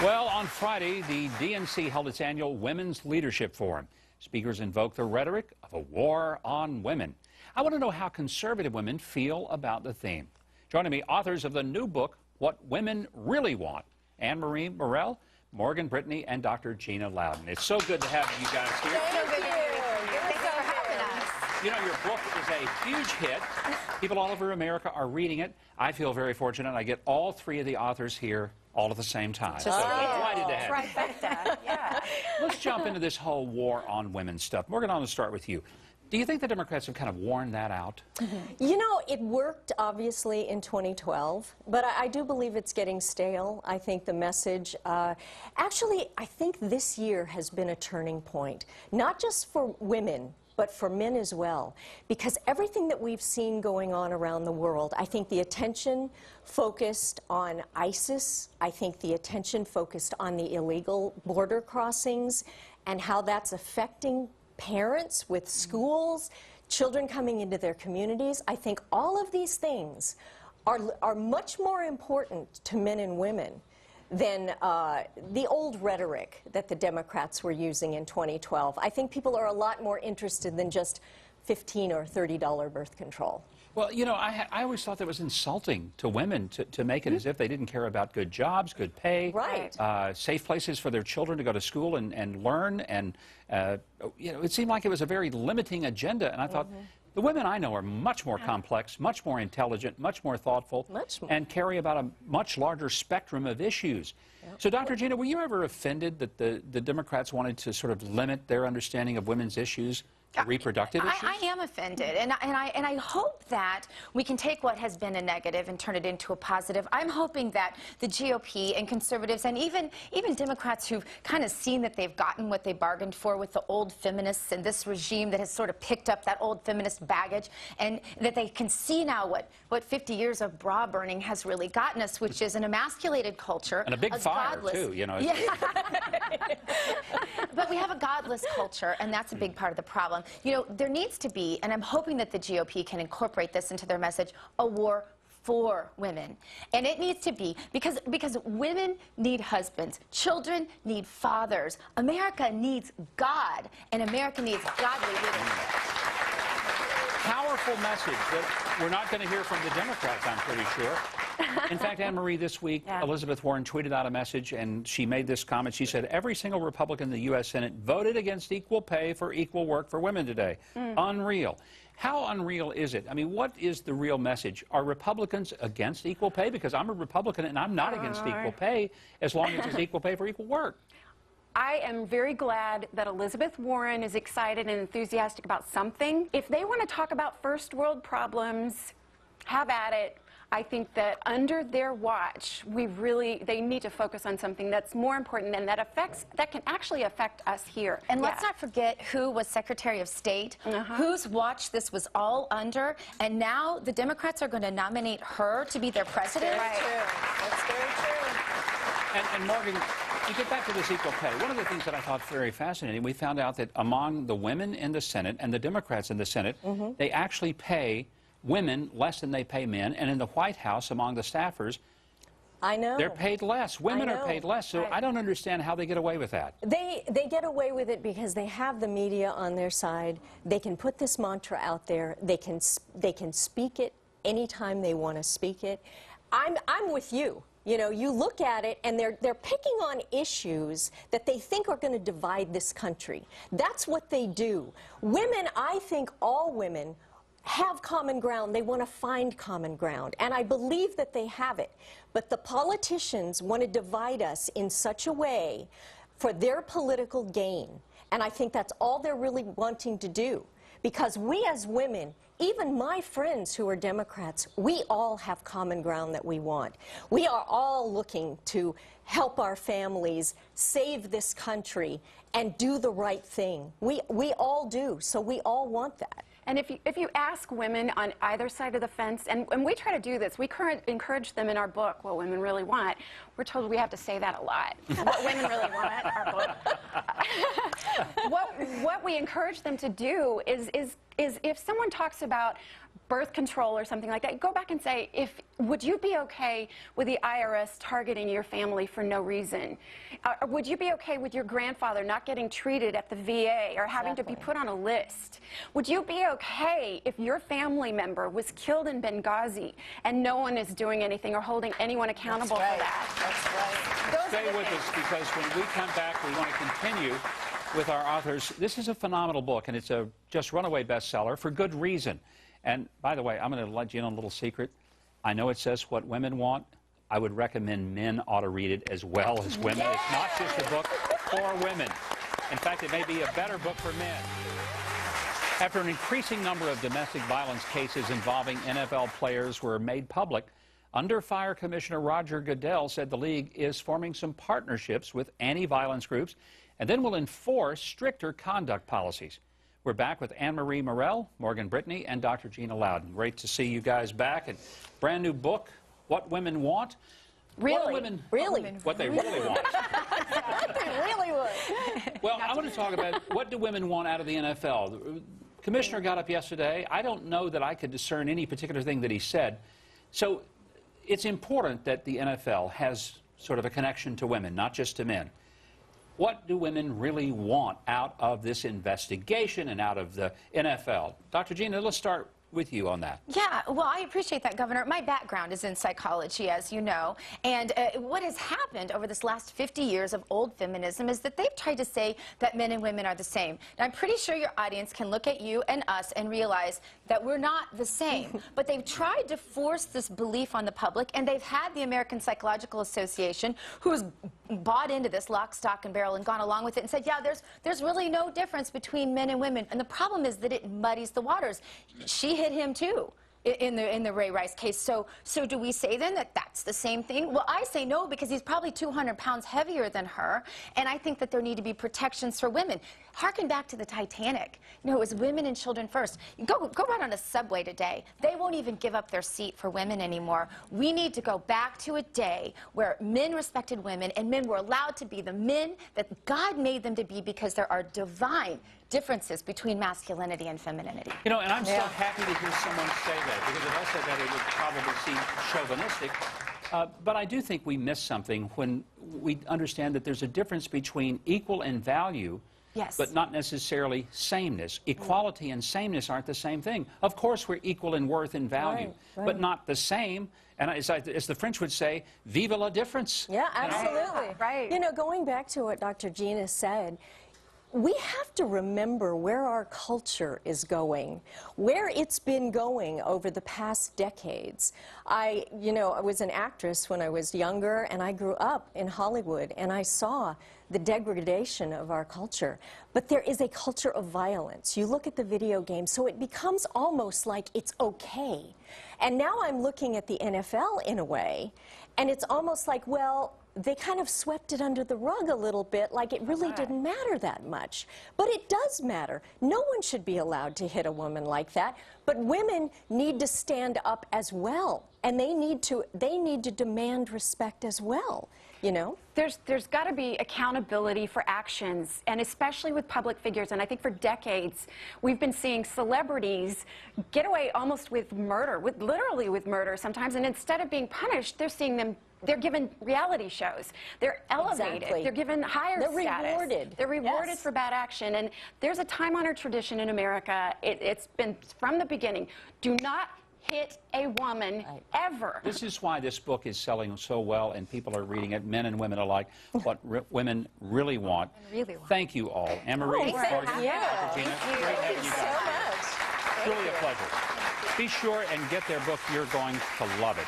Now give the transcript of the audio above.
Well, on Friday, the DNC held its annual Women's Leadership Forum. Speakers invoked the rhetoric of a war on women. I want to know how conservative women feel about the theme. Joining me, authors of the new book, What Women Really Want, Anne-Marie Morell, Morgan Brittany, and Dr. Gina Loudon. It's so good to have you guys here. Thank you. Thanks for having us. You know, your book is a huge hit. People all over America are reading it. I feel very fortunate. I get all three of the authors here all at the same time. So delighted to have you. Trifecta, yeah. Let's jump into this whole war on women stuff. Morgan, I'm going to start with you. Do you think the Democrats have kind of worn that out? You know, it worked, obviously, in 2012, but I do believe it's getting stale. I think the message, actually, I think this year has been a turning point, not just for women, but for men as well, because everything that we've seen going on around the world, I think the attention focused on ISIS, I think the attention focused on the illegal border crossings and how that's affecting parents with schools, children coming into their communities. I think all of these things are much more important to men and women than the old rhetoric that the Democrats were using in 2012. I think people are a lot more interested than just $15 or $30 birth control. Well, you know, I always thought that was insulting to women to make it as if they didn't care about good jobs, good pay, right. Safe places for their children to go to school and learn. And, you know, it seemed like it was a very limiting agenda. And I thought, the women I know are much more complex, much more intelligent, much more thoughtful, and carry about a much larger spectrum of issues. So, Dr. Gina, were you ever offended that the Democrats wanted to sort of limit their understanding of women's issues to reproductive issues? I am offended, and I hope that we can take what has been a negative and turn it into a positive. I'm hoping that the GOP and conservatives and even Democrats who've kind of seen that they've gotten what they bargained for with the old feminists and this regime that has sort of picked up that old feminist baggage, and that they can see now what 50 years of bra burning has really gotten us, which is an emasculated culture. And a big fire, too, you know. Yeah. But we have a godless culture, and that's a big part of the problem. You know, there needs to be, and I'm hoping that the GOP can incorporate this into their message, a war for women. And it needs to be, because women need husbands, children need fathers, America needs God, and America needs godly leadership. Powerful message that we're not going to hear from the Democrats, I'm pretty sure. In fact, Anne-Marie, this week, Elizabeth Warren tweeted out a message, and she made this comment. She said, every single Republican in the U.S. Senate voted against equal pay for equal work for women today. Unreal. How unreal is it? I mean, what is the real message? Are Republicans against equal pay? Because I'm a Republican, and I'm not against equal pay as long as it's equal pay for equal work. I am very glad that Elizabeth Warren is excited and enthusiastic about something. If they want to talk about first world problems, have at it. I think that under their watch, they need to focus on something that's more important and that can actually affect us here. And let's not forget who was Secretary of State, whose watch this was all under, and now the Democrats are going to nominate her to be their president. That's true. That's very true. And Morgan, to get back to this equal pay, one of the things that I thought very fascinating, we found out that among the women in the Senate and the Democrats in the Senate, they actually pay women less than they pay men, and in the White House, among the staffers, I know. they're paid less. Women are paid less, so I don't understand how they get away with that. They get away with it because they have the media on their side. They can put this mantra out there. They can speak it anytime they want to speak it. I'm with you. You know, you look at it, and they're picking on issues that they think are going to divide this country. That's what they do. Women, I think all women have common ground. They want to find common ground, and I believe that they have it. But the politicians want to divide us in such a way for their political gain, and I think that's all they're really wanting to do. Because we as women, even my friends who are Democrats, we all have common ground that we want. We are all looking to help our families, save this country, and do the right thing. We all do, so we all want that. And if you ask women on either side of the fence, and we try to do this, we encourage them in our book, What Women Really Want. We're told we have to say that a lot. What women really want, our book. what we encourage them to do is if someone talks about birth control or something like that, go back and say, would you be okay with the IRS targeting your family for no reason? Would you be okay with your grandfather not getting treated at the VA or having to be put on a list? Would you be okay if your family member was killed in Benghazi and no one is doing anything or holding anyone accountable for that? That's right. Stay with us, because when we come back, we want to continue with our authors. This is a phenomenal book, and it's a just runaway bestseller for good reason. And by the way, I'm going to let you in on a little secret. I know it says what women want. I would recommend men ought to read it as well as women. Yes! It's not just a book for women. In fact, it may be a better book for men. After an increasing number of domestic violence cases involving NFL players were made public, Under Fire Commissioner Roger Goodell said the league is forming some partnerships with anti-violence groups and then will enforce stricter conduct policies. We're back with Anne-Marie Morell, Morgan Brittany, and Dr. Gina Loudon. Great to see you guys back. And brand new book, What Women Want. Really? What they really want. What they really would. Well, I want to talk about what do women want out of the NFL. The commissioner got up yesterday. I don't know that I could discern any particular thing that he said. So it's important that the NFL has sort of a connection to women, not just to men. What do women really want out of this investigation and out of the NFL? Dr. Gina, let's start with you on that. Yeah, well, I appreciate that, Governor. My background is in psychology, as you know, and what has happened over this last 50 years of old feminism is that they've tried to say that men and women are the same. And I'm pretty sure your audience can look at you and us and realize that we're not the same. But they've tried to force this belief on the public, and they've had the American Psychological Association, who's bought into this lock, stock, and barrel and gone along with it and said, yeah, there's really no difference between men and women. And the problem is that it muddies the waters. She hit him too in the Ray Rice case. So do we say then that that's the same thing? Well, I say no, because he's probably 200 pounds heavier than her, and I think that there need to be protections for women. Harken back to the Titanic. You know, it was women and children first. Go right on a subway today. They won't even give up their seat for women anymore. We need to go back to a day where men respected women and men were allowed to be the men that God made them to be, because there are divine differences between masculinity and femininity. You know, and I'm so happy to hear someone say that, because if I said that, it would probably seem chauvinistic. But I do think we miss something when we understand that there's a difference between equal in value, yes, but not necessarily sameness. Equality and sameness aren't the same thing. Of course, we're equal in worth and value, but not the same. And as the French would say, vive la difference. Yeah, absolutely. Right. You know, going back to what Dr. Gina said, we have to remember where our culture is going, where it's been going over the past decades. I was an actress when I was younger, and I grew up in Hollywood, and I saw the degradation of our culture. But there is a culture of violence. You look at the video game, so it becomes almost like it's okay. And now I'm looking at the NFL in a way, and it's almost like, well, they kind of swept it under the rug a little bit, like it really didn't matter that much. But it does matter. No one should be allowed to hit a woman like that. But women need to stand up as well, and they need to demand respect as well. You know? There's got to be accountability for actions, and especially with public figures. And I think for decades, we've been seeing celebrities get away almost with murder, literally with murder sometimes. And instead of being punished, they're given reality shows. They're elevated. Exactly. They're given higher status. They're rewarded. They're rewarded Yes. for bad action. And there's a time-honored tradition in America. It's been from the beginning. Do not hit a woman ever. This is why this book is selling so well, and people are reading it, men and women alike, what women really want. Thank you all. Anne-Marie, Thank you. Dr. Gina, great having you guys here. Truly a pleasure. Be sure and get their book. You're going to love it.